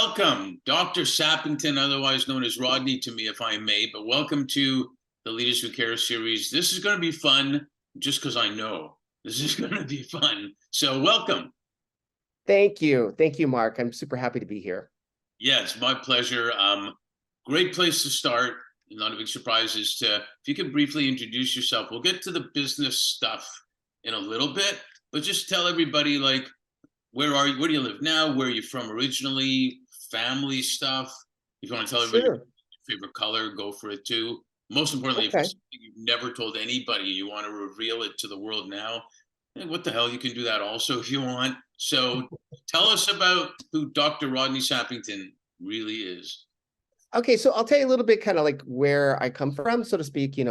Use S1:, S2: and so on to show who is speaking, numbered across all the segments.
S1: Welcome, Dr. Sappington, otherwise known as Rodney to me, if I may, but welcome to the Leaders Who Care series. This is going to be fun just because I know this is going to be fun. So welcome.
S2: Thank you. Thank you, Mark. I'm super happy to be here.
S1: Yeah, it's my pleasure. Great place to start. Not a big surprise is to, if you could briefly introduce yourself. We'll get to the business stuff in a little bit, but just tell everybody, like, where are you? Where do you live now? Where are you from originally? Family stuff. If you want to tell everybody
S2: Sure.
S1: your favorite color, go for it too. Most importantly, if
S2: Okay.
S1: it's something you've never told anybody, you want to reveal it to the world now. What the hell? You can do that also if you want. So tell us about who Dr. Rodney Sappington really is.
S2: Okay, so I'll tell you a little bit kind of like where I come from, so to speak,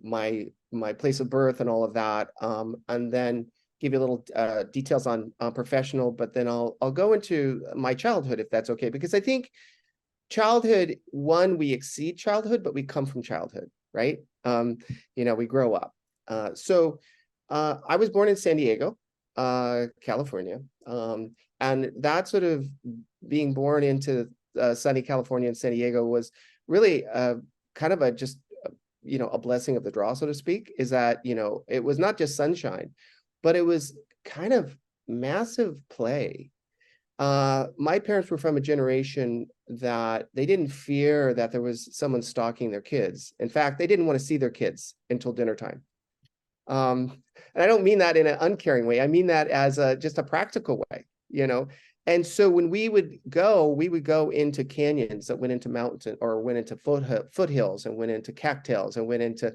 S2: my place of birth and all of that. And then give you a little details on professional, but then I'll go into my childhood if that's okay, because I think childhood, one, we exceed childhood, but we come from childhood, right? We grow up. I was born in San Diego, California. And that sort of being born into sunny California and San Diego was really kind of a blessing of the draw, so to speak, is that, it was not just sunshine, but it was kind of massive play. My parents were from a generation that they didn't fear that there was someone stalking their kids. In fact, they didn't want to see their kids until dinner time. And I don't mean that in an uncaring way. I mean that as just a practical way. And so when we would go into canyons that went into mountains or went into foothills and went into cattails and went into,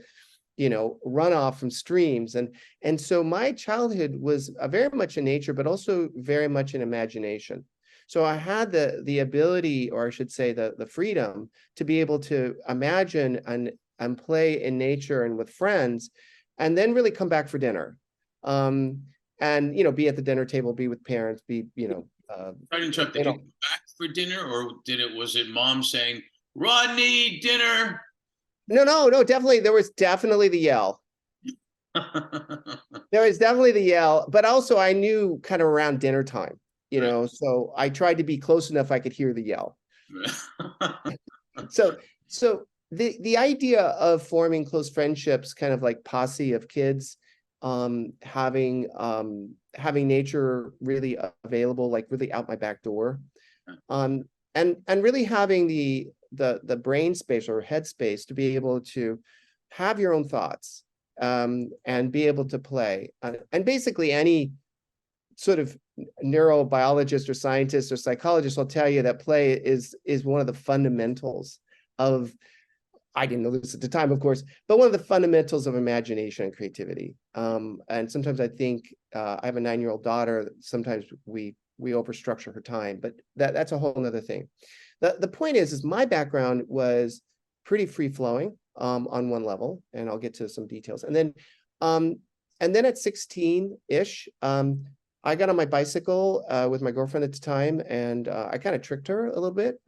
S2: runoff from streams. And so my childhood was very much in nature, but also very much in imagination. So I had the ability, or I should say the freedom, to be able to imagine and play in nature and with friends, and then really come back for dinner. And be at the dinner table, be with parents, be
S1: Sorry to interrupt. Did you come back for dinner, or was it mom saying, Rodney, dinner?
S2: No, definitely. There was definitely the yell. There was definitely the yell, but also I knew kind of around dinner time,
S1: Right.
S2: so I tried to be close enough I could hear the yell. So the idea of forming close friendships, kind of like posse of kids, having nature really available, like really out my back door, and really having the brain space or head space to be able to have your own thoughts, and be able to play. And basically any sort of neurobiologist or scientist or psychologist will tell you that play is one of the fundamentals of, I didn't know this at the time, of course, but one of the fundamentals of imagination and creativity. And sometimes I think, I have a 9-year-old daughter, sometimes we overstructure her time, but that's a whole nother thing. The point is my background was pretty free flowing, on one level, and I'll get to some details. And then at 16-ish, I got on my bicycle with my girlfriend at the time, and I kind of tricked her a little bit.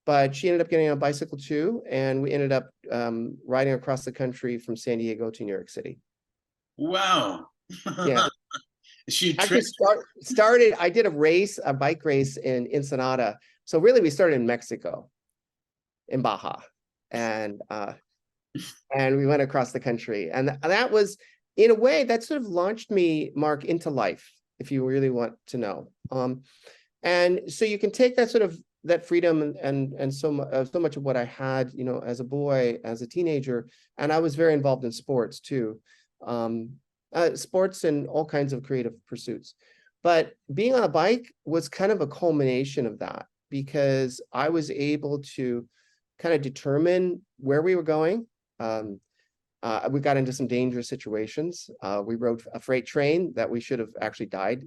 S2: But she ended up getting on a bicycle too, and we ended up riding across the country from San Diego to New York City.
S1: Wow.
S2: Yeah.
S1: She
S2: Actually
S1: tricked.
S2: started, I did a bike race in Ensenada. So really we started in Mexico, in Baja. And we went across the country. And that was, in a way, that sort of launched me, Mark, into life, if you really want to know. And so you can take that sort of that freedom and so much of what I had, as a boy, as a teenager, and I was very involved in sports too, sports and all kinds of creative pursuits. But being on a bike was kind of a culmination of that, because I was able to kind of determine where we were going. We got into some dangerous situations. We rode a freight train that we should have actually died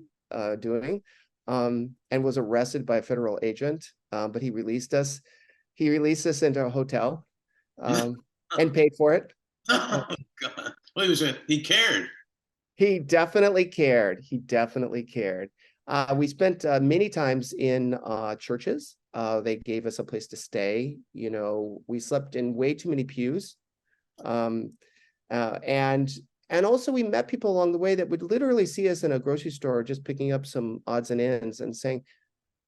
S2: doing. And was arrested by a federal agent, but he released us. He released us into a hotel, and paid for it.
S1: Oh God. Well, he cared.
S2: He definitely cared. He definitely cared. We spent many times in churches. They gave us a place to stay. We slept in way too many pews. And also we met people along the way that would literally see us in a grocery store just picking up some odds and ends and saying,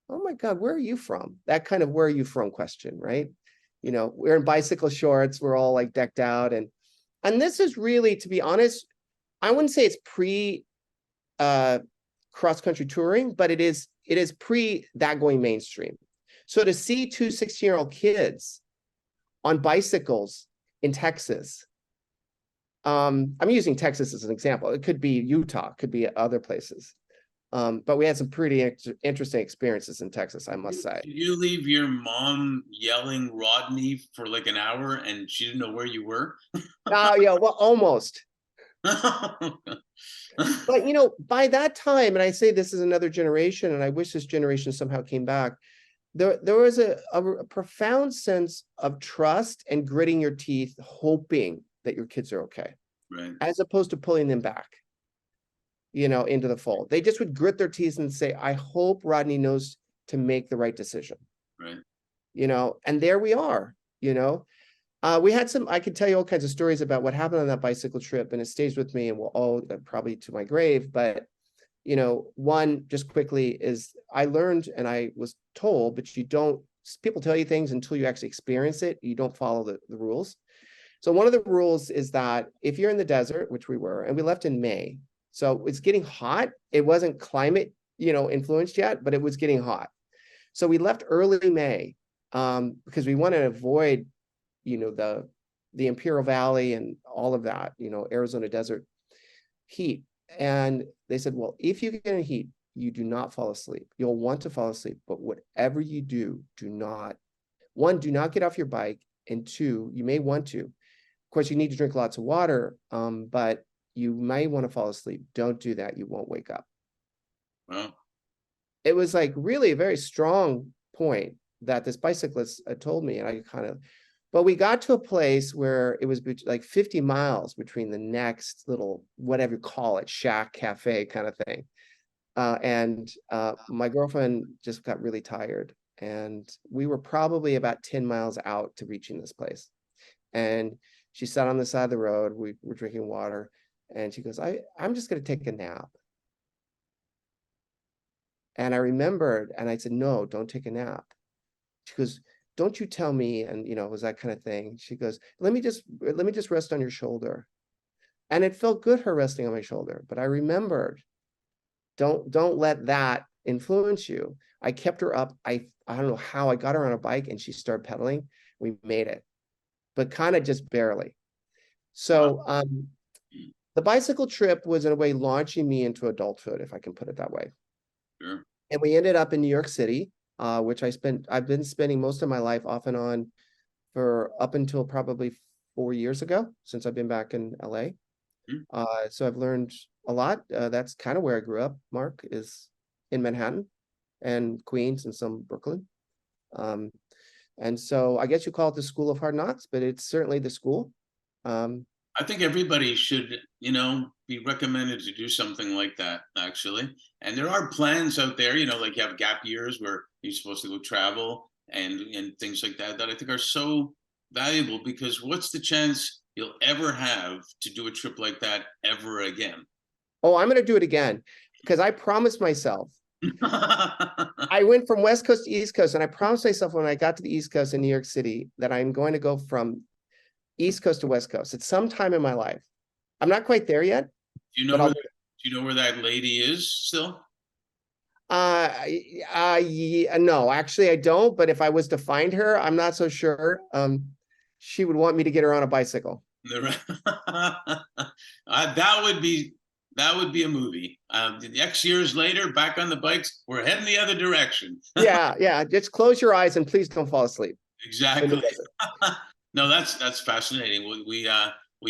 S2: oh my God, where are you from? That kind of where are you from question, right? You know, we're in bicycle shorts, we're all like decked out. And this is really, to be honest, I wouldn't say it's pre cross-country touring, but it is pre that going mainstream. So to see two 16-year-old kids on bicycles in Texas, I'm using Texas as an example. It could be Utah, could be other places. But we had some pretty interesting experiences in Texas, I must say.
S1: Did you leave your mom yelling Rodney for like an hour and she didn't know where you were?
S2: Oh, yeah, well, almost. But you know, by that time, and I say this is another generation, and I wish this generation somehow came back. There was a profound sense of trust and gritting your teeth, hoping that your kids are okay,
S1: Right,
S2: as opposed to pulling them back, you know, into the fold. They just would grit their teeth and say, I hope Rodney knows to make the right decision,
S1: right.
S2: you know, and there we are, you know. We had some, I could tell you all kinds of stories about what happened on that bicycle trip, and it stays with me and will all probably to my grave. But, you know, one just quickly is I learned and I was told, but you don't, people tell you things until you actually experience it. You don't follow the rules. So one of the rules is that if you're in the desert, which we were, and we left in May, so it's getting hot. It wasn't climate, you know, influenced yet, but it was getting hot. So we left early May because we want to avoid, you know, the Imperial Valley and all of that, you know, Arizona desert heat. And they said, well, if you get in heat, you do not fall asleep. You'll want to fall asleep, but whatever you do, do not, one, do not get off your bike. And two, you may want to. Of course, you need to drink lots of water, but you may want to fall asleep. Don't do that. You won't wake up.
S1: Well,
S2: It was like really a very strong point that this bicyclist told me. And I kind of, but we got to a place where it was like 50 miles between the next little, whatever you call it, shack, cafe kind of thing. And my girlfriend just got really tired. And we were probably about 10 miles out to reaching this place. And she sat on the side of the road. We were drinking water. And she goes, I'm just going to take a nap. And I remembered, and I said, no, don't take a nap. She goes, don't you tell me, and you know, it was that kind of thing. She goes, let me just rest on your shoulder. And it felt good, her resting on my shoulder. But I remembered, don't let that influence you. I kept her up. I don't know how I got her on a bike and she started pedaling. We made it, but kind of just barely. So the bicycle trip was in a way launching me into adulthood, if I can put it that way.
S1: sure.
S2: And we ended up in New York City, which I've been spending most of my life off and on for up until probably 4 years ago, since I've been back in LA. So I've learned a lot. That's kind of where I grew up, Mark, is in Manhattan and Queens and some Brooklyn. And so I guess you call it the School of Hard Knocks, but it's certainly the school.
S1: I think everybody should, you know, be recommended to do something like that, actually. And there are plans out there, you know, like you have gap years where you're supposed to go travel and things like that, that I think are so valuable because what's the chance you'll ever have to do a trip like that ever again?
S2: Oh, I'm going to do it again because I promised myself. I went from West Coast to East Coast, and I promised myself when I got to the East Coast in New York City that I'm going to go from East Coast to West Coast at some time in my life. I'm not quite there yet,
S1: Do you know
S2: but
S1: where
S2: I'll.
S1: do you know where that lady is still?
S2: Yeah, no, actually, I don't. But if I was to find her, I'm not so sure. She would want me to get her on a bicycle.
S1: That would be a movie. The X years later, back on the bikes, we're heading the other direction.
S2: Yeah, yeah. Just close your eyes and please don't fall asleep in the
S1: Exactly.
S2: desert.
S1: No, that's fascinating. Well,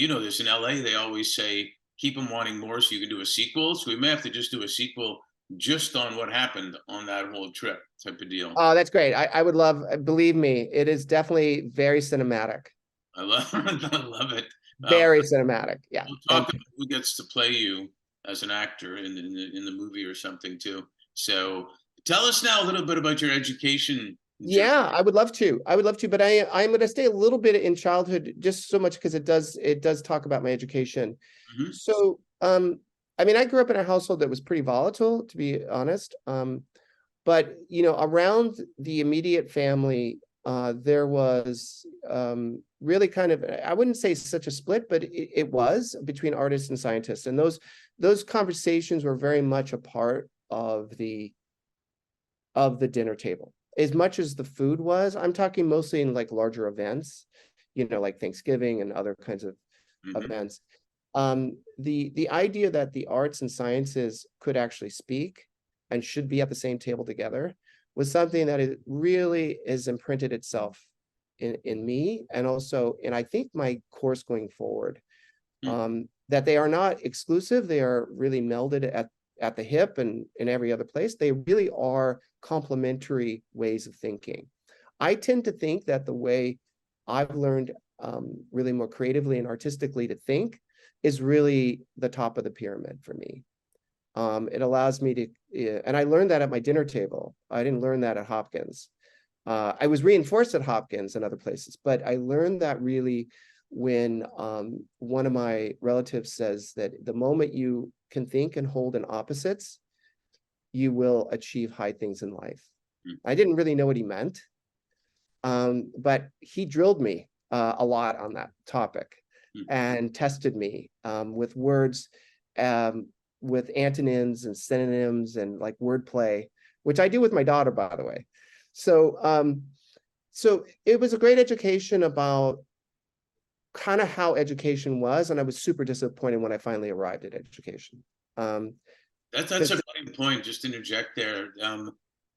S1: you know this in LA. They always say keep them wanting more, so you can do a sequel. So we may have to just do a sequel just on what happened on that whole trip, type of deal.
S2: Oh, that's great. I would love. Believe me, it is definitely very cinematic.
S1: I love, I love it.
S2: Very cinematic. Yeah.
S1: We'll talk about who gets to play you as an actor in the movie or something too. So tell us now a little bit about your education journey.
S2: Yeah, I would love to. I would love to, but I'm going to stay a little bit in childhood, just so much because it does talk about my education.
S1: Mhm.
S2: So, I mean, I grew up in a household that was pretty volatile, to be honest. But, around the immediate family, there was really kind of, I wouldn't say such a split, but it was between artists and scientists. And those conversations were very much a part of the dinner table. As much as the food was, I'm talking mostly in like larger events, like Thanksgiving and other kinds of
S1: Hmm.
S2: events. The idea that the arts and sciences could actually speak and should be at the same table together was something that it really is imprinted itself in me, and also in, I think, my course going forward. That they are not exclusive, they are really melded at the hip and in every other place. They really are complementary ways of thinking. I tend to think that the way I've learned really more creatively and artistically to think is really the top of the pyramid for me. It allows me to, and I learned that at my dinner table. I didn't learn that at Hopkins. I was reinforced at Hopkins and other places, but I learned that really when one of my relatives says that the moment you can think and hold in opposites, you will achieve high things in life. I didn't really know what he meant, but he drilled me a lot on that topic and tested me with words, with antonyms and synonyms and like wordplay, which I do with my daughter, by the way. So it was a great education about kind of how education was, and I was super disappointed when I finally arrived at education.
S1: That's a great point. Just to interject there.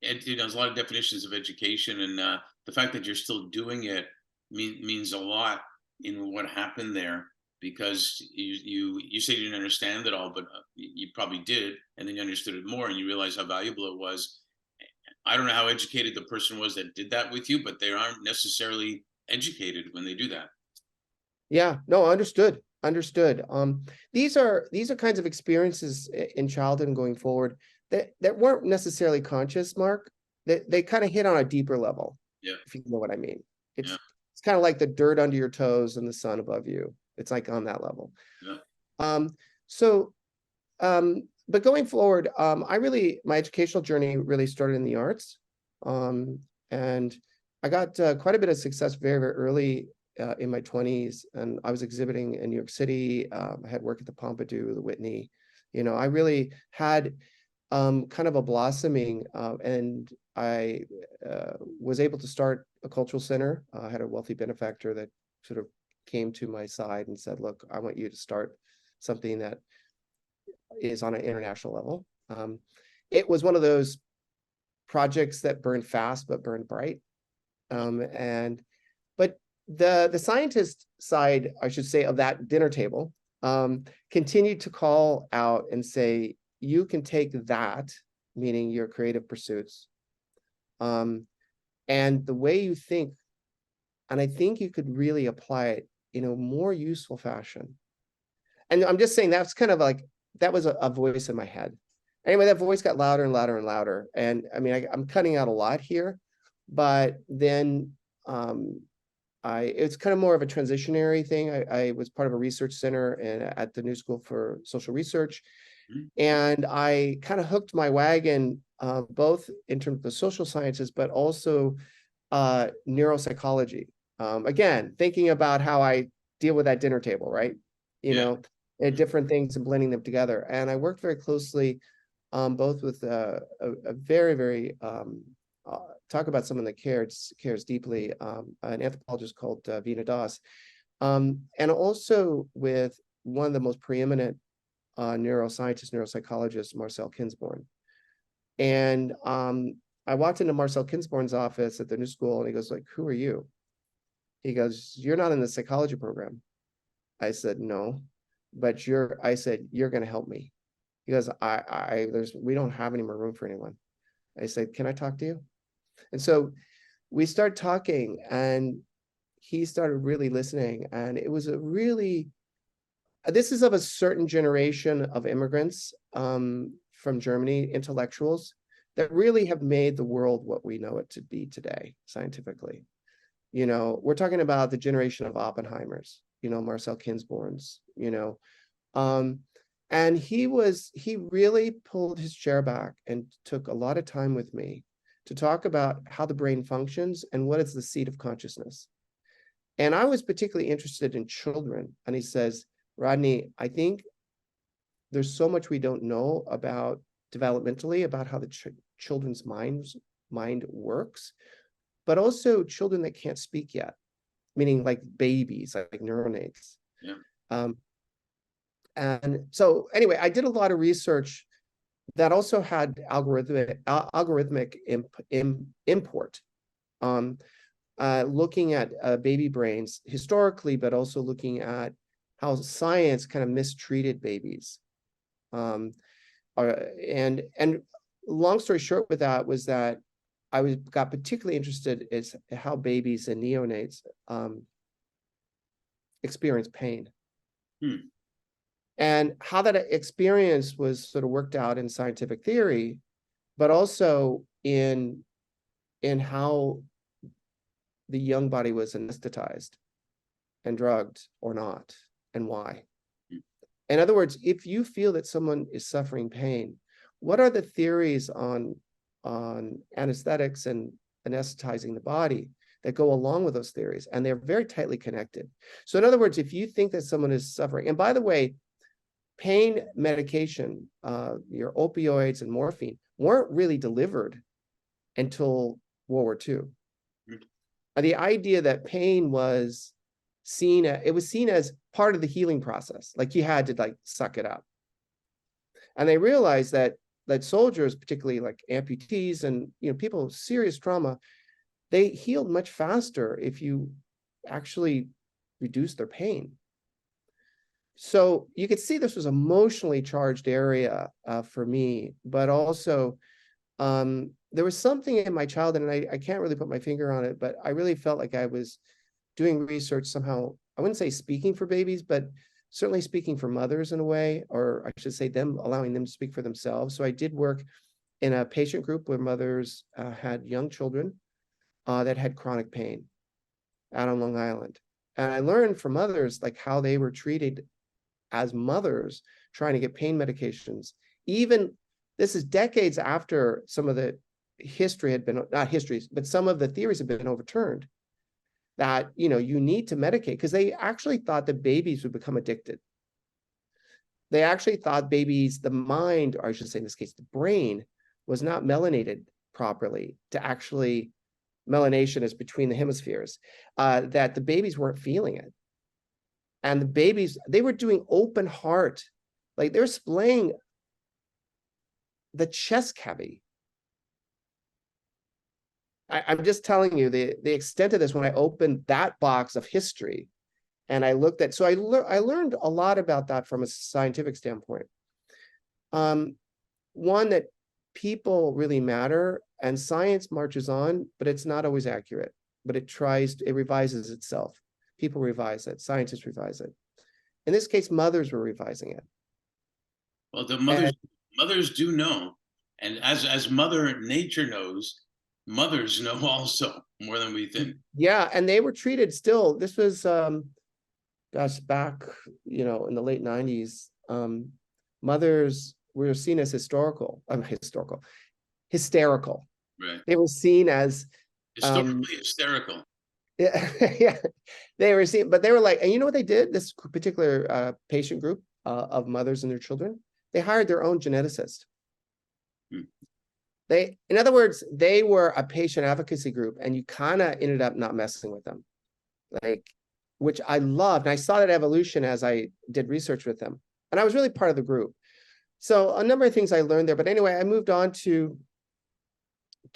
S1: There's a lot of definitions of education, and the fact that you're still doing it means a lot in what happened there. Because you say you didn't understand it all, but you probably did, and then you understood it more, and you realize how valuable it was. I don't know how educated the person was that did that with you, but they aren't necessarily educated when they do that.
S2: Yeah, no, understood. Understood. These are kinds of experiences in childhood and going forward that weren't necessarily conscious, Mark. They kind of hit on a deeper level,
S1: Yeah,
S2: if you know what I mean.
S1: yeah,
S2: It's kind of like the dirt under your toes and the sun above you. It's like on that level.
S1: yeah.
S2: So but going forward, my educational journey really started in the arts. And I got quite a bit of success very, very early in my 20s, and I was exhibiting in New York City. I had work at the Pompidou, the Whitney. I really had kind of a blossoming, and I was able to start a cultural center. I had a wealthy benefactor that sort of came to my side and said, look, I want you to start something that is on an international level. It was one of those projects that burned fast but burned bright. But the scientist side, I should say, of that dinner table continued to call out and say, you can take that, meaning your creative pursuits, and the way you think, and I think you could really apply it in a more useful fashion. And I'm just saying that's kind of like, that was a voice in my head. Anyway, that voice got louder and louder and louder. And I mean, I'm cutting out a lot here, but then it's kind of more of a transitionary thing. I was part of a research center at the New School for Social Research.
S1: Mhm.
S2: And I kind of hooked my wagon, both in terms of the social sciences, but also neuropsychology. Again, thinking about how I deal with that dinner table, right?
S1: Yeah.
S2: And different things and blending them together. And I worked very closely, both with a very, very, talk about someone that cares deeply, an anthropologist called Vina Das, and also with one of the most preeminent neuroscientists, neuropsychologists, Marcel Kinsborn. And I walked into Marcel Kinsborn's office at the New School, and he goes like, "Who are you?" He goes, "You're not in the psychology program." I said, "No, but I said, "You're going to help me." He goes, we don't have any more room for anyone." I said, "Can I talk to you?" And so we started talking, and he started really listening. And it was this is of a certain generation of immigrants from Germany, intellectuals that really have made the world what we know it to be today, scientifically. We're talking about the generation of Oppenheimers, Marcel Kinsborn's, um, And he really pulled his chair back and took a lot of time with me to talk about how the brain functions and what is the seat of consciousness. And I was particularly interested in children. And he says, Rodney, I think there's so much we don't know about developmentally about how the children's mind works, but also children that can't speak yet, meaning like babies, like neonates.
S1: Yeah.
S2: And so anyway, I did a lot of research that also had algorithmic import, looking at baby brains historically, but also looking at how science kind of mistreated babies. And long story short with that was that I got particularly interested is how babies and neonates experience pain. And how that experience was sort of worked out in scientific theory, but also in how the young body was anesthetized and drugged or not, and why. In other words, if you feel that someone is suffering pain, what are the theories on anesthetics and anesthetizing the body that go along with those theories? And they're very tightly connected. So in other words, if you think that someone is suffering, and by the way, pain medication, your opioids and morphine, weren't really delivered until World War II. And the idea that pain was seen as part of the healing process, like you had to like suck it up. And they realized that soldiers, particularly like amputees and people with serious trauma, they healed much faster if you actually reduce their pain. So you could see this was an emotionally charged area for me, but also there was something in my childhood, and I can't really put my finger on it, but I really felt like I was doing research somehow. I wouldn't say speaking for babies, but certainly speaking for mothers in a way, or I should say them, allowing them to speak for themselves. So I did work in a patient group where mothers had young children that had chronic pain out on Long Island. And I learned from others like how they were treated as mothers trying to get pain medications. Even this is decades after some of the history had been, not histories, but some of the theories have been overturned, that you need to medicate, because they actually thought that babies would become addicted. They actually thought babies, the mind, or I should say in this case, the brain, was not melanated properly to actually, melanation is between the hemispheres, that the babies weren't feeling it. And the babies, they were doing open heart, like they're splaying the chest cavity. I'm just telling you the extent of this when I opened that box of history and I looked at, so I learned a lot about that from a scientific standpoint. One, that people really matter and science marches on, but it's not always accurate, but it revises itself. People revise it, scientists revise it. In this case, mothers were revising it.
S1: Well, the mothers do know, and as Mother Nature knows, mothers know also more than we think.
S2: Yeah, and they were treated still. This was, gosh, back in the late 90s. Mothers were seen as hysterical.
S1: Right.
S2: They were seen as
S1: Historically hysterical.
S2: Yeah, yeah, they were seen, but they were like, and you know what they did? This particular patient group of mothers and their children, they hired their own geneticist. In other words, they were a patient advocacy group, and you kind of ended up not messing with them, like, which I loved. And I saw that evolution as I did research with them, and I was really part of the group. So a number of things I learned there. But anyway, I moved on to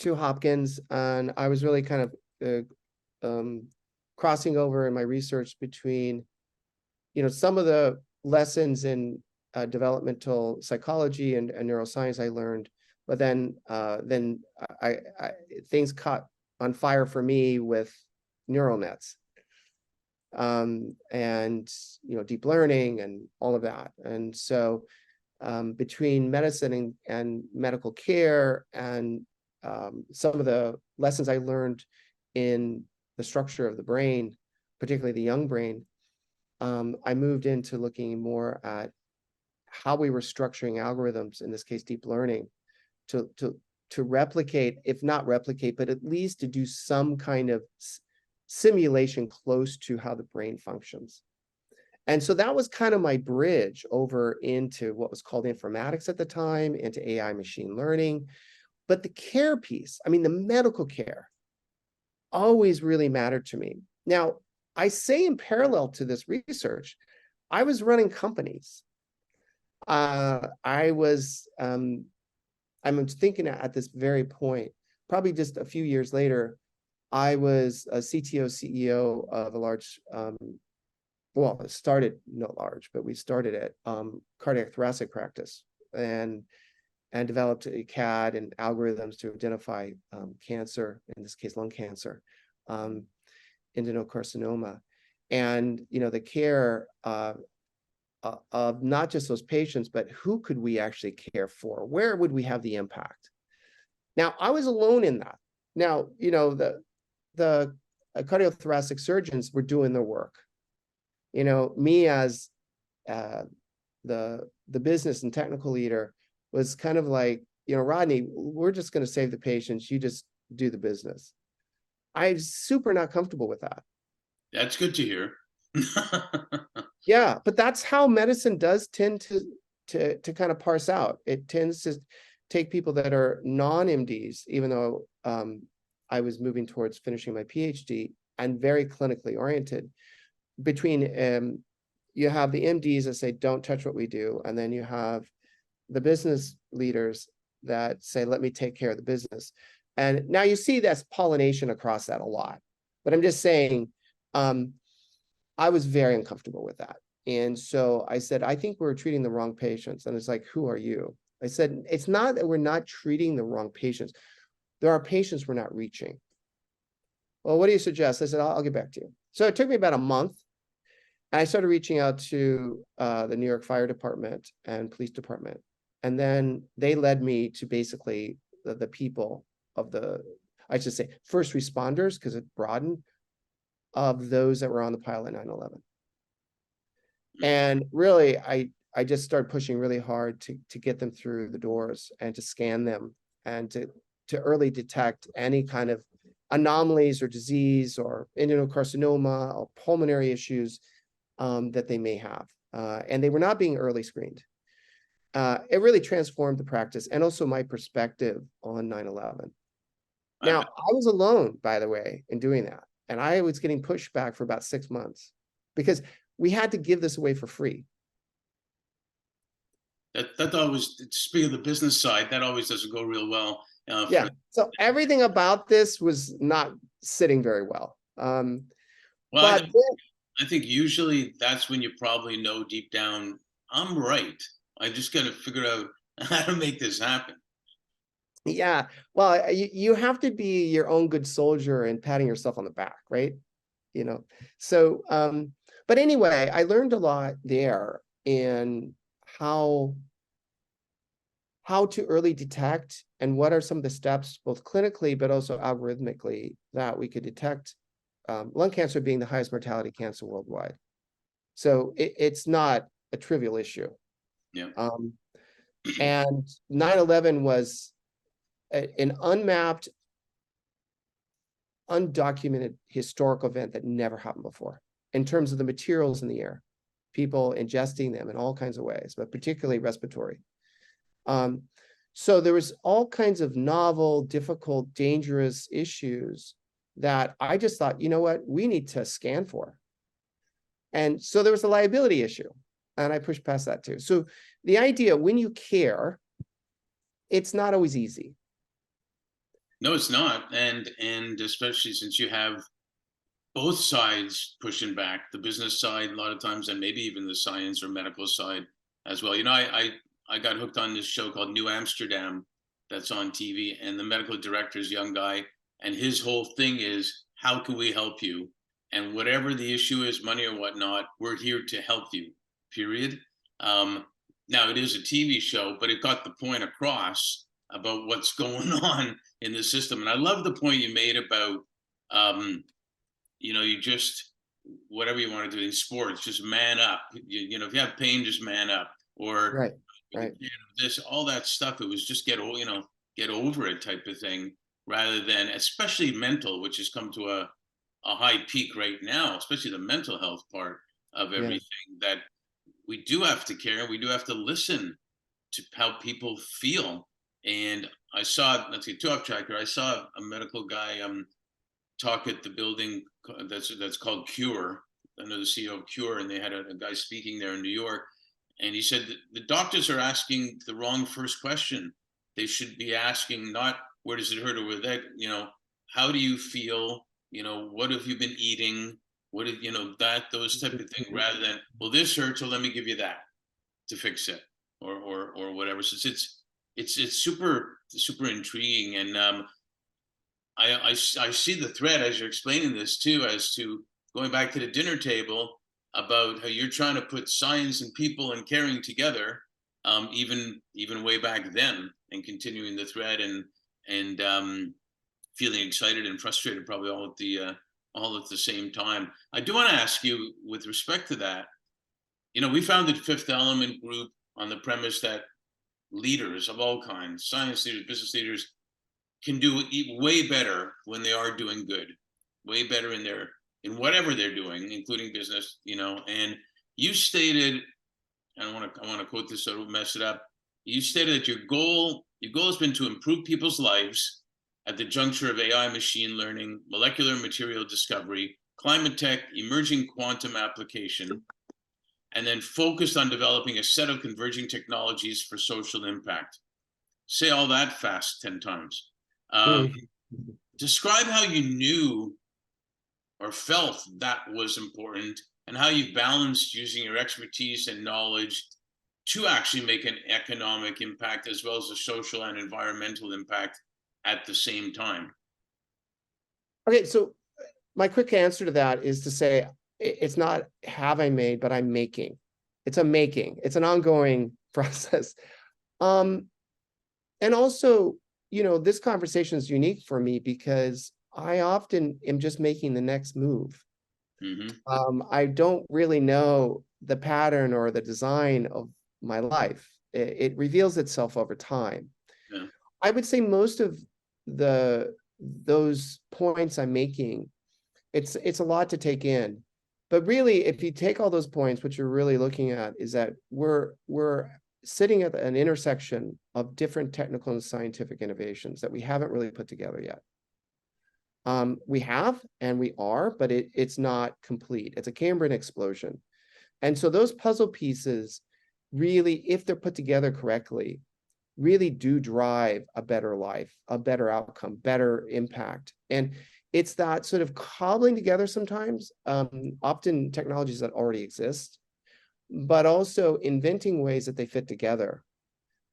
S2: Hopkins, and I was really kind of crossing over in my research between, some of the lessons in developmental psychology and neuroscience I learned, but then things caught on fire for me with neural nets, and deep learning and all of that. And so between medicine and medical care and some of the lessons I learned in the structure of the brain, particularly the young brain, I moved into looking more at how we were structuring algorithms, in this case, deep learning, to replicate, if not replicate, but at least to do some kind of simulation close to how the brain functions. And so that was kind of my bridge over into what was called informatics at the time, into AI machine learning. But the care piece, I mean, the medical care, always really mattered to me. Now, I say in parallel to this research, I was running companies. I was, I'm thinking at this very point, probably just a few years later, I was a CTO, CEO of a large, well, it started not large, but we started it, cardiac thoracic practice, and developed a CAD and algorithms to identify cancer, in this case, lung cancer, adenocarcinoma, and the care of not just those patients, but who could we actually care for? Where would we have the impact? Now, I was alone in that. Now, the cardiothoracic surgeons were doing their work. Me as the business and technical leader was kind of like, Rodney, we're just going to save the patients. You just do the business. I'm super not comfortable with that.
S1: That's good to hear.
S2: Yeah, but that's how medicine does tend to kind of parse out. It tends to take people that are non-MDs, even though I was moving towards finishing my PhD and very clinically oriented. Between you have the MDs that say, don't touch what we do, and then you have the business leaders that say, let me take care of the business. And now you see that's pollination across that a lot. But I'm just saying, I was very uncomfortable with that. And so I said, I think we're treating the wrong patients. And it's like, who are you? I said, it's not that we're not treating the wrong patients. There are patients we're not reaching. Well, what do you suggest? I said, I'll get back to you. So it took me about a month. And I started reaching out to the New York Fire Department and Police Department. And then they led me to basically the people of I should say, first responders, because it broadened, of those that were on the pilot 9/11. And really, I just started pushing really hard to get them through the doors and to scan them and to early detect any kind of anomalies or disease or adenocarcinoma or pulmonary issues that they may have. And they were not being early screened. It really transformed the practice and also my perspective on 9/11. Now, I was alone, by the way, in doing that. And I was getting pushback for about 6 months because we had to give this away for free.
S1: That always, speaking of the business side, that always doesn't go real well.
S2: Yeah. So everything about this was not sitting very well.
S1: Well,
S2: But
S1: I think usually that's when you probably know deep down, I'm right. I just got to figure out how to make this happen.
S2: yeah, well, you have to be your own good soldier and patting yourself on the back, right? So, but anyway, I learned a lot there in how to early detect and what are some of the steps, both clinically, but also algorithmically, that we could detect lung cancer being the highest mortality cancer worldwide. So it's not a trivial issue.
S1: Yeah.
S2: And 9/11 was an unmapped, undocumented historical event that never happened before in terms of the materials in the air, people ingesting them in all kinds of ways, but particularly respiratory. So there was all kinds of novel, difficult, dangerous issues that I just thought, you know what, we need to scan for. And so there was a liability issue, and I pushed past that too. So the idea, when you care, it's not always easy.
S1: No, it's not. And especially since you have both sides pushing back, the business side a lot of times, and maybe even the science or medical side as well. I got hooked on this show called New Amsterdam that's on TV, and the medical director is a young guy, and his whole thing is, how can we help you? And whatever the issue is, money or whatnot, we're here to help you, period. Now, it is a TV show, but it got the point across about what's going on in the system. And I love the point you made about, you just, whatever you want to do in sports, just man up. If you have pain, just man up. or
S2: Right. Right.
S1: this, all that stuff. It was just get over it type of thing, rather than, especially mental, which has come to a high peak right now, especially the mental health part of
S2: Yeah.
S1: everything, that we do have to care, and we do have to listen to how people feel. And I saw, let's get too off track here. I saw a medical guy talk at the building that's called Cure. I know the CEO of Cure, and they had a guy speaking there in New York, and he said that the doctors are asking the wrong first question. They should be asking not where does it hurt, or where that, how do you feel? What have you been eating? What have, that, those type of thing, rather than, well, this hurts, so let me give you that to fix it, or whatever. So it's super intriguing, and I see the thread as you're explaining this too, as to going back to the dinner table, about how you're trying to put science and people and caring together, even way back then, and continuing the thread, and feeling excited and frustrated, probably all at the same time. I do want to ask you, with respect to that, we founded Fifth Element Group on the premise that leaders of all kinds, science leaders, business leaders, can do way better when they are doing good, way better in whatever they're doing, including business. And you stated, and I want to quote this so I don't mess it up. You stated that your goal has been to improve people's lives at the juncture of AI, machine learning, molecular material discovery, climate tech, emerging quantum application, and then focused on developing a set of converging technologies for social impact. Say all that fast 10 times.
S2: Mm.
S1: Describe how you knew or felt that was important, and how you balanced using your expertise and knowledge to actually make an economic impact, as well as a social and environmental impact at the same time.
S2: Okay, so my quick answer to that is to say it's not have I made, but I'm making. It's a making. It's an ongoing process. And also, this conversation is unique for me because I often am just making the next move.
S1: Mm-hmm.
S2: I don't really know the pattern or the design of my life. It reveals itself over time.
S1: Yeah.
S2: I would say most of those points I'm making, it's a lot to take in. But really, if you take all those points, what you're really looking at is that we're sitting at an intersection of different technical and scientific innovations that we haven't really put together yet. We have, and we are, but it's not complete. It's a Cambrian explosion. And so those puzzle pieces really, if they're put together correctly, really do drive a better life, a better outcome, better impact. And it's that sort of cobbling together sometimes, often technologies that already exist, but also inventing ways that they fit together,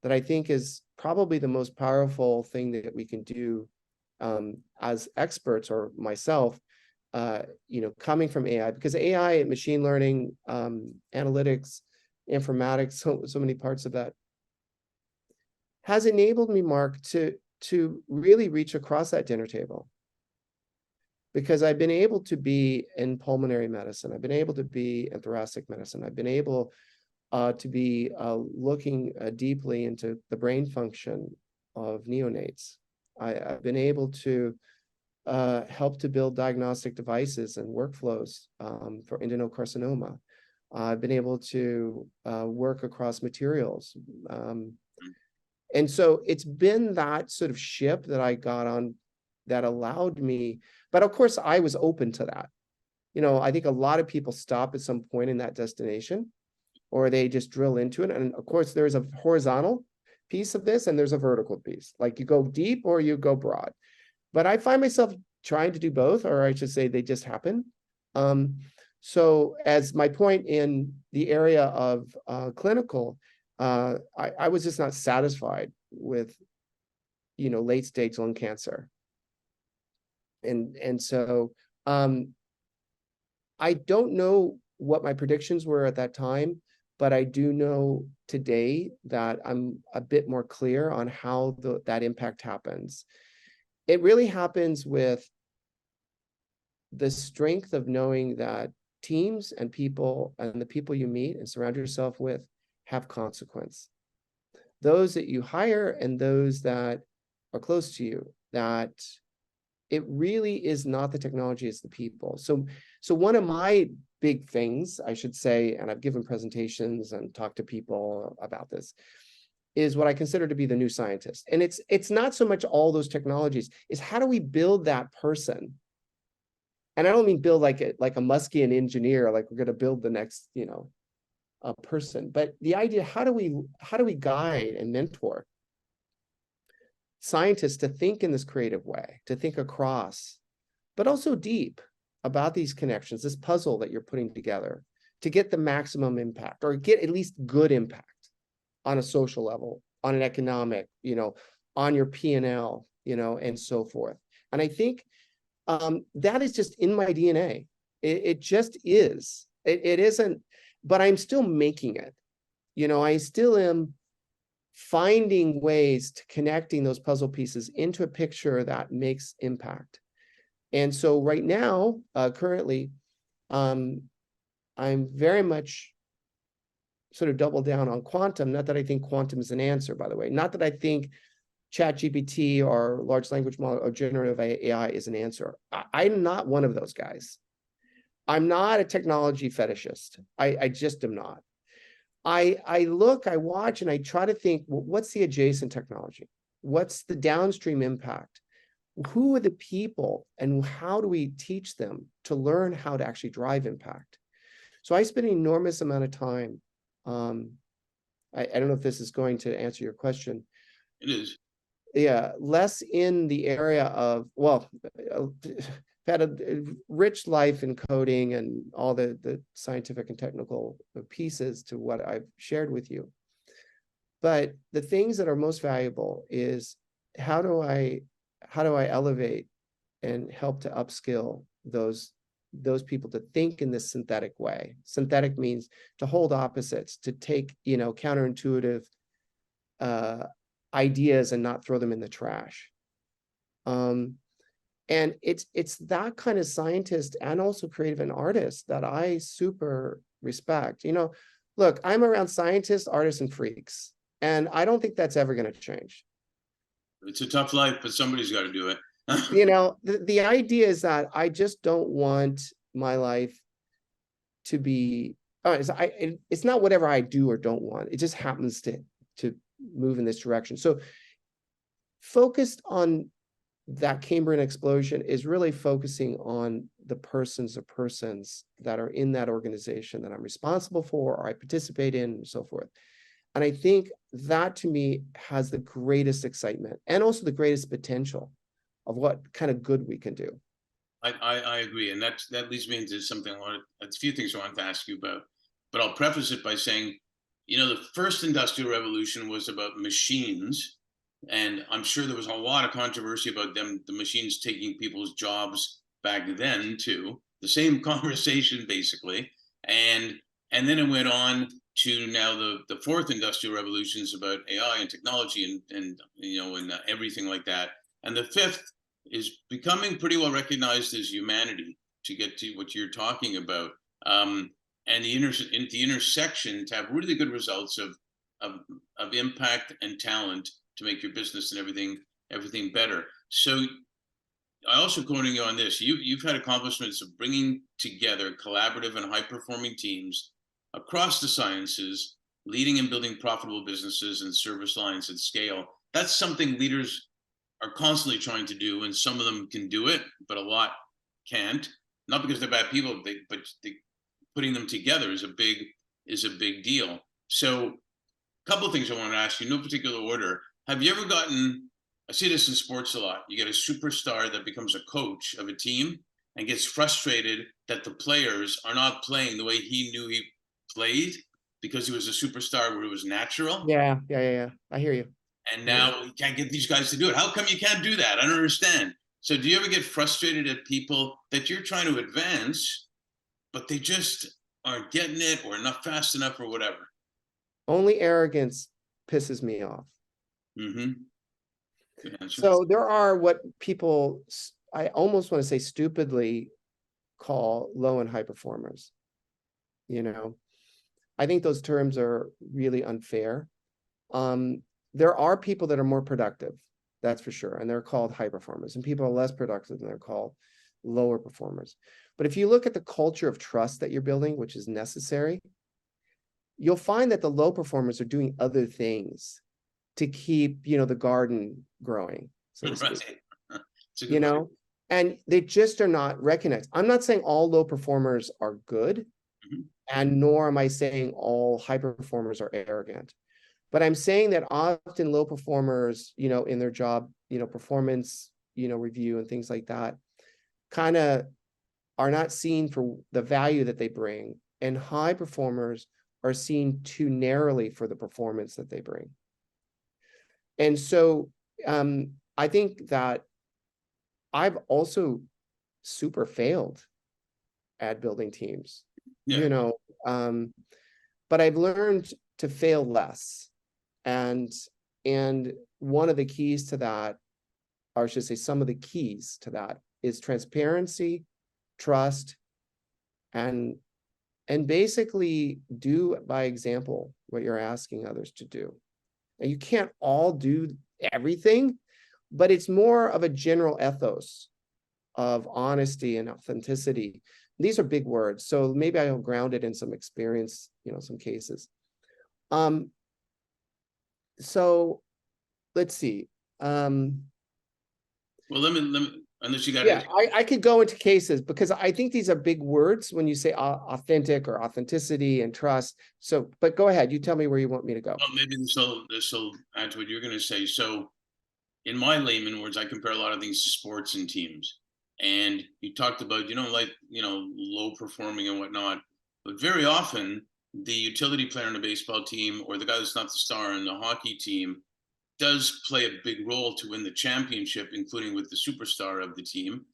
S2: that I think is probably the most powerful thing that we can do as experts, or myself, coming from AI, because AI, machine learning, analytics, informatics, so many parts of that has enabled me, Mark, to really reach across that dinner table. Because I've been able to be in pulmonary medicine, I've been able to be in thoracic medicine, I've been able to be looking deeply into the brain function of neonates. I've been able to help to build diagnostic devices and workflows for adenocarcinoma. I've been able to work across materials. And so it's been that sort of ship that I got on that allowed me, but of course I was open to that. I think a lot of people stop at some point in that destination, or they just drill into it. And of course there's a horizontal piece of this and there's a vertical piece. Like you go deep or you go broad. But I find myself trying to do both, or I should say they just happen. So as my point in the area of clinical, I was just not satisfied with, late stage lung cancer. And so I don't know what my predictions were at that time, but I do know today that I'm a bit more clear on how that impact happens. It really happens with the strength of knowing that teams and people and the people you meet and surround yourself with have consequence. Those that you hire and those that are close to you, that it really is not the technology, it's the people. So one of my big things, I should say, and I've given presentations and talked to people about this, is what I consider to be the new scientist. And it's not so much all those technologies, is how do we build that person? And I don't mean build like a Muskian engineer, like we're going to build the next, a person, but the idea, how do we guide and mentor scientists to think in this creative way, to think across, but also deep about these connections, this puzzle that you're putting together to get the maximum impact, or get at least good impact on a social level, on an economic, on your P&L, and so forth. And I think that is just in my DNA. It just is. It isn't, but I'm still making it. I still am finding ways to connecting those puzzle pieces into a picture that makes impact. And so right now, currently, I'm very much sort of double down on quantum. Not that I think quantum is an answer, by the way. Not that I think ChatGPT or large language model or generative AI is an answer. I'm not one of those guys. I'm not a technology fetishist. I just am not. I look, I watch, and I try to think, well, what's the adjacent technology? What's the downstream impact? Who are the people, and how do we teach them to learn how to actually drive impact? So I spend an enormous amount of time. I don't know if this is going to answer your question.
S1: It is.
S2: Yeah, less in the area of, well, had a rich life in coding and all the scientific and technical pieces to what I've shared with you. But the things that are most valuable is how do I elevate and help to upskill those people to think in this synthetic way. Synthetic means to hold opposites, to take, counterintuitive ideas and not throw them in the trash. And it's that kind of scientist and also creative and artist that I super respect. Look, I'm around scientists, artists, and freaks, and I don't think that's ever going to change.
S1: It's a tough life, but somebody's got to do it.
S2: The idea is that I just don't want my life to be, it's not whatever I do or don't want. It just happens to move in this direction. So focused on that Cambrian explosion is really focusing on the persons that are in that organization that I'm responsible for, or I participate in, and so forth. And I think that to me has the greatest excitement and also the greatest potential of what kind of good we can do.
S1: I agree, and that leads me into something. A few things I wanted to ask you about, but I'll preface it by saying, the first industrial revolution was about machines. And I'm sure there was a lot of controversy about the machines taking people's jobs back then too. The same conversation basically, and then it went on to now the fourth industrial revolution is about AI and technology and everything like that. And the fifth is becoming pretty well recognized as humanity, to get to what you're talking about, and the intersection to have really good results of impact and talent to make your business and everything better. So I also quoting you on this, you've had accomplishments of bringing together collaborative and high performing teams across the sciences, leading and building profitable businesses and service lines at scale. That's something leaders are constantly trying to do, and some of them can do it, but a lot can't. Not because they're bad people, but putting them together is a big deal. So a couple of things I want to ask you, no particular order. Have you ever gotten, I see this in sports a lot, you get a superstar that becomes a coach of a team and gets frustrated that the players are not playing the way he knew he played because he was a superstar where it was natural?
S2: Yeah. I hear you.
S1: And now he can't get these guys to do it. How come you can't do that? I don't understand. So do you ever get frustrated at people that you're trying to advance, but they just aren't getting it or not fast enough or whatever?
S2: Only arrogance pisses me off.
S1: Mm-hmm. Good answer.
S2: So there are what people, I almost want to say stupidly, call low and high performers. I think those terms are really unfair. There are people that are more productive, that's for sure, and they're called high performers, and people are less productive and they're called lower performers. But if you look at the culture of trust that you're building, which is necessary, you'll find that the low performers are doing other things to keep, the garden growing, so to speak.
S1: Right. It's a good point.
S2: And they just are not recognized. I'm not saying all low performers are good, and nor am I saying all high performers are arrogant. But I'm saying that often low performers, in their job, performance, review and things like that, kind of are not seen for the value that they bring. And high performers are seen too narrowly for the performance that they bring. And so I think that I've also super failed at building teams,
S1: Yeah.
S2: But I've learned to fail less. And one of the keys to that, or I should say some of the keys to that, is transparency, trust, and basically do by example what you're asking others to do. And you can't all do everything, but it's more of a general ethos of honesty and authenticity. These are big words, so maybe I'll ground it in some experience, some cases. So let's see.
S1: Well, let me, unless you got
S2: Yeah, I could go into cases because I think these are big words when you say authentic or authenticity and trust. So, but go ahead, you tell me where you want me to go.
S1: Well, maybe this will add to what you're going to say. So, in my layman words, I compare a lot of things to sports and teams. And you talked about, low performing and whatnot, but very often the utility player on a baseball team or the guy that's not the star on the hockey team does play a big role to win the championship, including with the superstar of the team.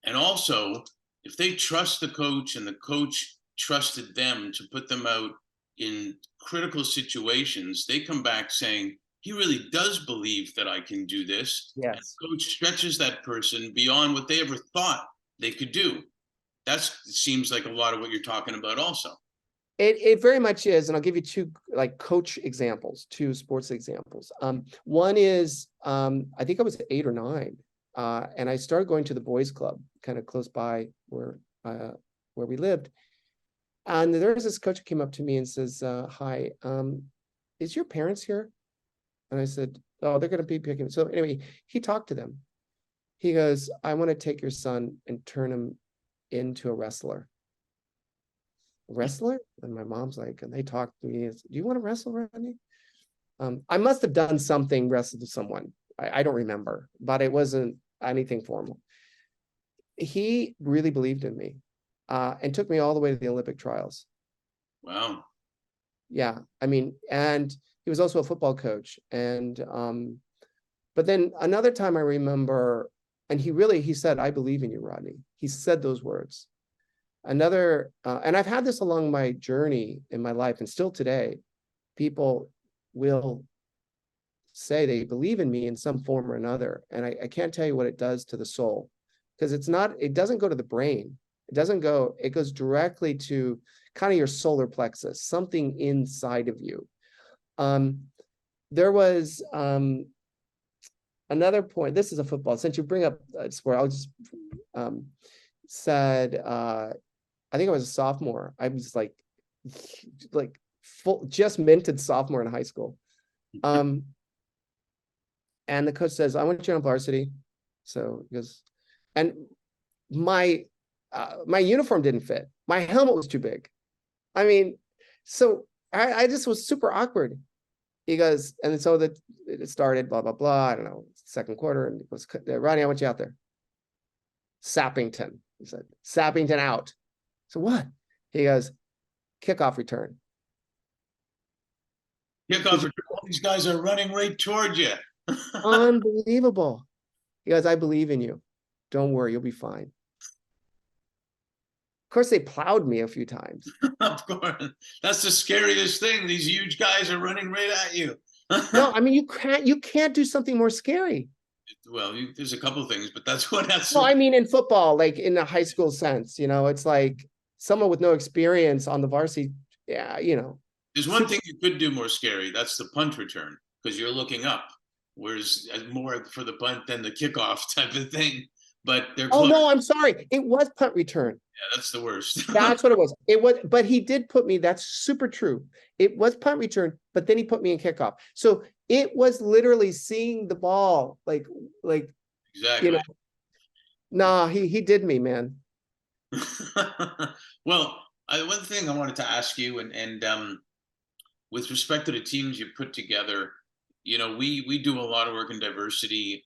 S1: And also, if they trust the coach and the coach trusted them to put them out in critical situations, they come back saying, he really does believe that I can do this.
S2: Yes.
S1: And the coach stretches that person beyond what they ever thought they could do. That seems like a lot of what you're talking about also.
S2: It very much is, and I'll give you two coach examples, two sports examples. One is I think I was 8 or 9, and I started going to the boys' club, kind of close by where we lived. And there was this coach who came up to me and says, "Hi, is your parents here?" And I said, "Oh, they're going to be picking." So anyway, he talked to them. He goes, "I want to take your son and turn him into a wrestler." Wrestler? And my mom's like, and they talked to me, "Do you want to wrestle, Rodney?" I must have done something, wrestled with someone. I don't remember, but it wasn't anything formal. He really believed in me and took me all the way to the Olympic trials.
S1: Wow.
S2: Yeah, I mean, and he was also a football coach. And but then another time I remember, and he said, "I believe in you, Rodney." He said those words. Another, and I've had this along my journey in my life, and still today, people will say they believe in me in some form or another. And I can't tell you what it does to the soul, because it doesn't go to the brain. It goes directly to kind of your solar plexus, something inside of you. There was another point. This is a football, since you bring up sport, I'll just said, I think I was a sophomore. I was like full, just minted sophomore in high school. And the coach says, "I want you on varsity." So he goes, and my uniform didn't fit. My helmet was too big. I mean, so I just was super awkward. He goes, and so that it started, blah, blah, blah. I don't know, second quarter, and he goes, "Rodney, I want you out there." Sappington, he said, "Sappington out." So what? He goes, "Kickoff return."
S1: Kickoff return. All these guys are running right toward you.
S2: Unbelievable. He goes, "I believe in you. Don't worry, you'll be fine." Of course, they plowed me a few times.
S1: Of course. That's the scariest thing. These huge guys are running right at you.
S2: No, I mean, you can't do something more scary.
S1: Well, there's a couple things, but that's.
S2: Well, I mean, in football, like in a high school sense, it's like someone with no experience on the varsity. Yeah,
S1: There's one
S2: super.
S1: thing you could do more scary. That's the punt return because you're looking up, whereas more for the punt than the kickoff type of thing. But they're
S2: Oh
S1: close.
S2: no, I'm sorry. It was punt return.
S1: Yeah, that's the worst.
S2: That's what it was. It was, but he did put me, that's super true. It was punt return, but then he put me in kickoff. So it was literally seeing the ball, like, you
S1: Exactly.
S2: know, nah, he did me, man.
S1: Well, one thing I wanted to ask you, and with respect to the teams you put together, we do a lot of work in diversity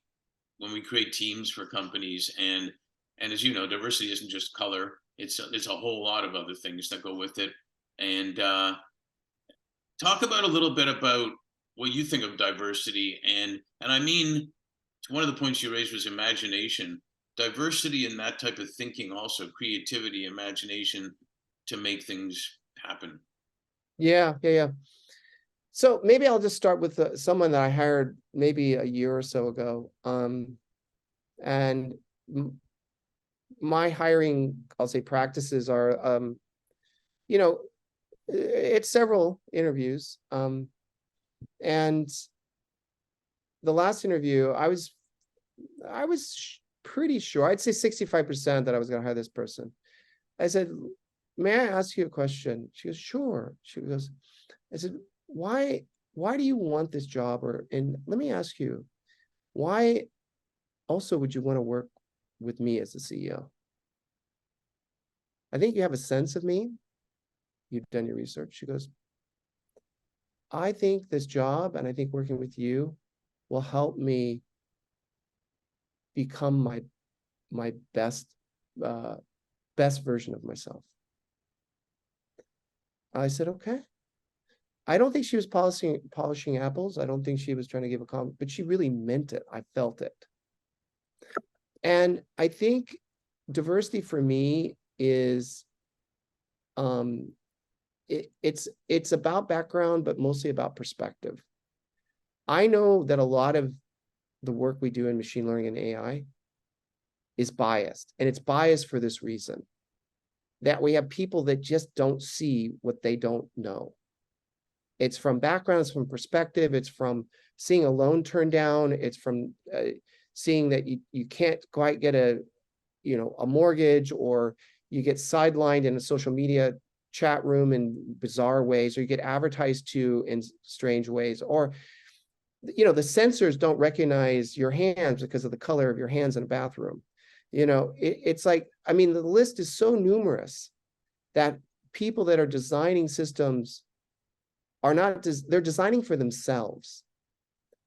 S1: when we create teams for companies, and as you know, diversity isn't just color; it's a whole lot of other things that go with it. And talk about a little bit about what you think of diversity, and I mean, one of the points you raised was imagination, diversity, and that type of thinking, also creativity, imagination to make things happen.
S2: Yeah. So maybe I'll just start with someone that I hired maybe a year or so ago. And my hiring, I'll say practices are, you know, it's several interviews. And the last interview, I was pretty sure, I'd say 65% that I was going to hire this person. I said, may I ask you a question? She goes, sure. She goes, I said, why do you want this job? And let me ask you, why also would you want to work with me as the CEO? I think you have a sense of me. You've done your research. She goes, I think this job and I think working with you will help me become my uh, best version of myself. I said, okay. I don't think she was polishing apples. I don't think she was trying to give a comment, but she really meant it. I felt it. And I think diversity for me is it's about background, but mostly about perspective. I know that a lot of the work we do in machine learning and AI is biased, and it's biased for this reason, that we have people that just don't see what they don't know. It's from background, it's from perspective, it's from seeing a loan turned down, it's from seeing that you can't quite get a mortgage, or you get sidelined in a social media chat room in bizarre ways, or you get advertised to in strange ways, or the sensors don't recognize your hands because of the color of your hands in a bathroom. It's like, I mean, the list is so numerous that people that are designing systems are not, they're designing for themselves.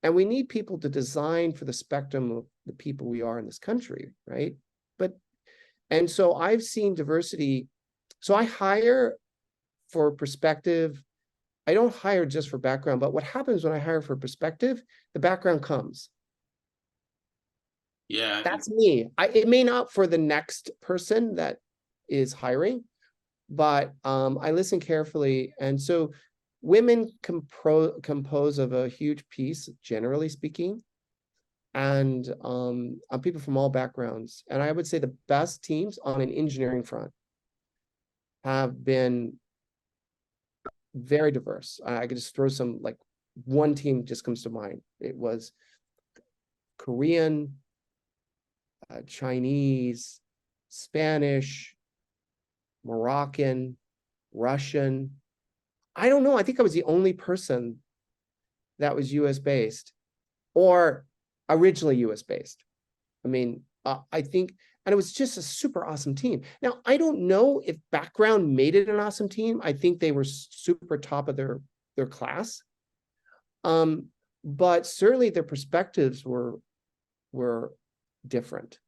S2: And we need people to design for the spectrum of the people we are in this country, right? And so I've seen diversity. So I hire for perspective. I don't hire just for background, but what happens when I hire for perspective, the background comes.
S1: Yeah.
S2: That's me. It may not for the next person that is hiring, but I listen carefully. And so women compose of a huge piece, generally speaking, and people from all backgrounds. And I would say the best teams on an engineering front have been very diverse. I could just throw some, like, one team just comes to mind. It was Korean, Chinese, Spanish, Moroccan, Russian. I don't know. I think I was the only person that was US based, or originally US based. I mean, I think, and it was just a super awesome team. Now, I don't know if background made it an awesome team. I think they were super top of their class. But certainly their perspectives were different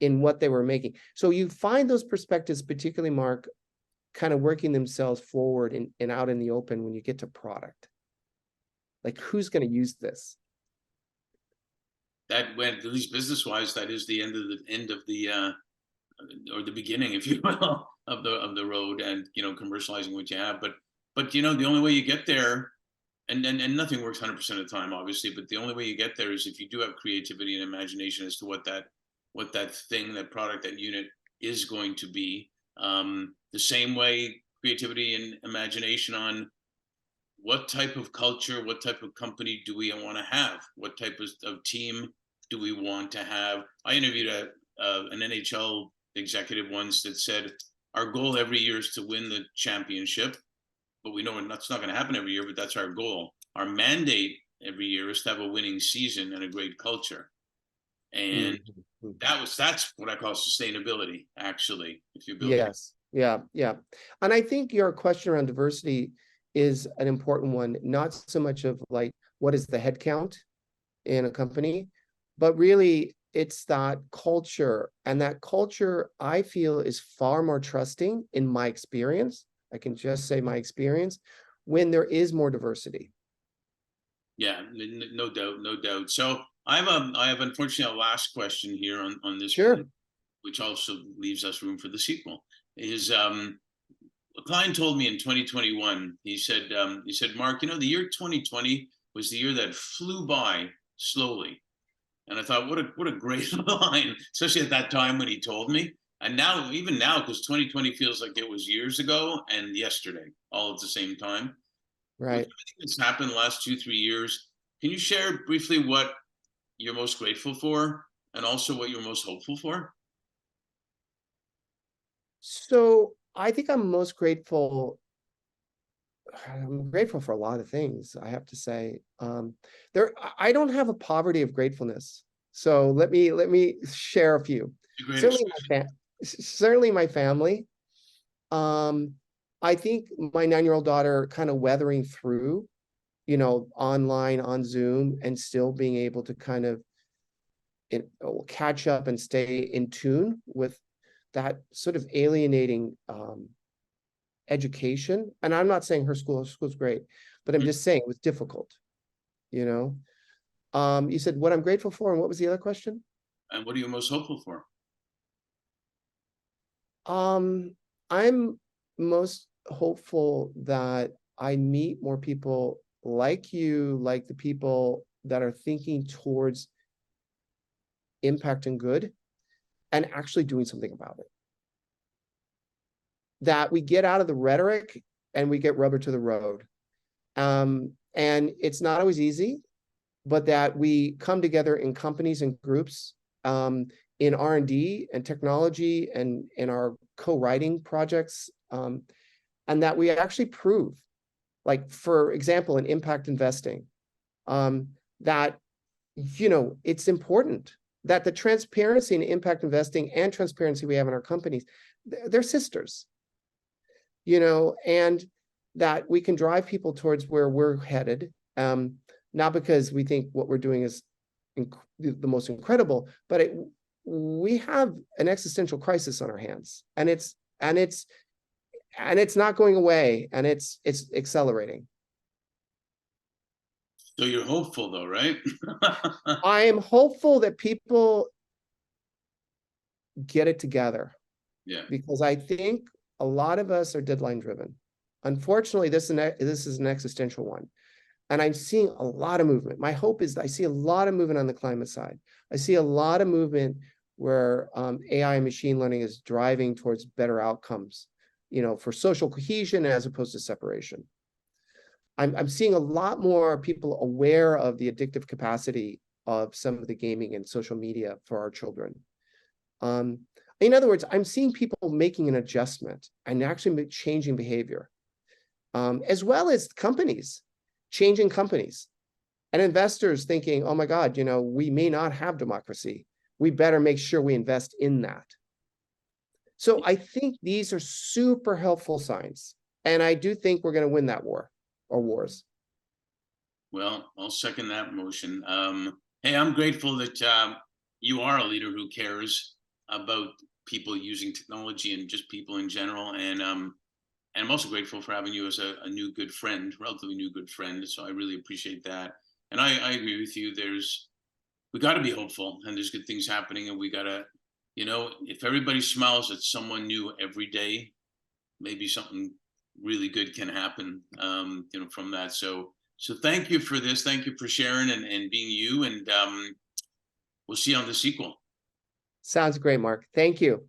S2: in what they were making. So you find those perspectives, particularly, Mark, kind of working themselves forward and out in the open when you get to product. Like, who's going to use this?
S1: That went, at least business wise, that is the end of the or the beginning, if you will, of the road, and commercializing what you have. But the only way you get there, and nothing works 100% of the time, obviously, but the only way you get there is if you do have creativity and imagination as to what that thing, that product, that unit is going to be. The same way creativity and imagination on what type of culture, what type of company do we want to have? What type of team do we want to have? I interviewed an NHL executive once that said, our goal every year is to win the championship, but we know that's not going to happen every year, but that's our goal. Our mandate every year is to have a winning season and a great culture. And
S2: Mhm.
S1: that's what I call sustainability, actually, if you build.
S2: Yes, yeah, yeah. And I think your question around diversity is an important one, not so much of like, what is the head count in a company, but really it's that culture. And that culture, I feel, is far more trusting in my experience. I can just say my experience when there is more diversity.
S1: Yeah, no doubt, no doubt. So I have unfortunately a last question here on this
S2: Sure.
S1: point, which also leaves us room for the sequel. Is a client told me in 2021, he said, Mark, you know, the year 2020 was the year that flew by slowly. And I thought, what a great line, especially at that time when he told me. And now, even now, because 2020 feels like it was years ago and yesterday, all at the same time. With
S2: Right.
S1: everything that's happened the last 2, 3 years, can you share briefly what you're most grateful for and also what you're most hopeful for?
S2: So I think I'm grateful for a lot of things, I have to say. I don't have a poverty of gratefulness. So let me share a few.
S1: The greatest.
S2: Certainly certainly my family. Um, I think my 9-year-old daughter kind of weathering through, online on Zoom and still being able to kind of catch up and stay in tune with that sort of alienating education. And I'm not saying her school's great, but I'm just saying it was difficult, you know. You said what I'm grateful for, and what was the other question?
S1: And what are you most hopeful for?
S2: I'm most hopeful that I meet more people like you, like the people that are thinking towards impact and good and actually doing something about it. That we get out of the rhetoric and we get rubber to the road. And it's not always easy, but that we come together in companies and groups, in R&D and technology and in our co-writing projects, and that we actually prove, like, for example, in impact investing, that, it's important that the transparency in impact investing and transparency we have in our companies, they're sisters, and that we can drive people towards where we're headed, not because we think what we're doing is the most incredible, but we have an existential crisis on our hands, and it's not going away, and it's accelerating.
S1: So you're hopeful though, right?
S2: I am hopeful that people get it together,
S1: Yeah.
S2: because I think a lot of us are deadline driven. Unfortunately, this is an existential one. And I'm seeing a lot of movement. My hope is I see a lot of movement on the climate side. I see a lot of movement where AI and machine learning is driving towards better outcomes, for social cohesion as opposed to separation. I'm seeing a lot more people aware of the addictive capacity of some of the gaming and social media for our children. In other words, I'm seeing people making an adjustment and actually changing behavior, as well as companies changing companies and investors thinking, oh my God, we may not have democracy. We better make sure we invest in that. So I think these are super helpful signs. And I do think we're going to win that war or wars.
S1: Well, I'll second that motion. Hey, I'm grateful that you are a leader who cares about people using technology and just people in general. And I'm also grateful for having you as a new good friend, relatively new good friend. So I really appreciate that. And I agree with you. We got to be hopeful, and there's good things happening, and we got to, if everybody smiles at someone new every day, maybe something really good can happen, from that. So thank you for this. Thank you for sharing and being you. And we'll see you on the sequel.
S2: Sounds great, Mark. Thank you.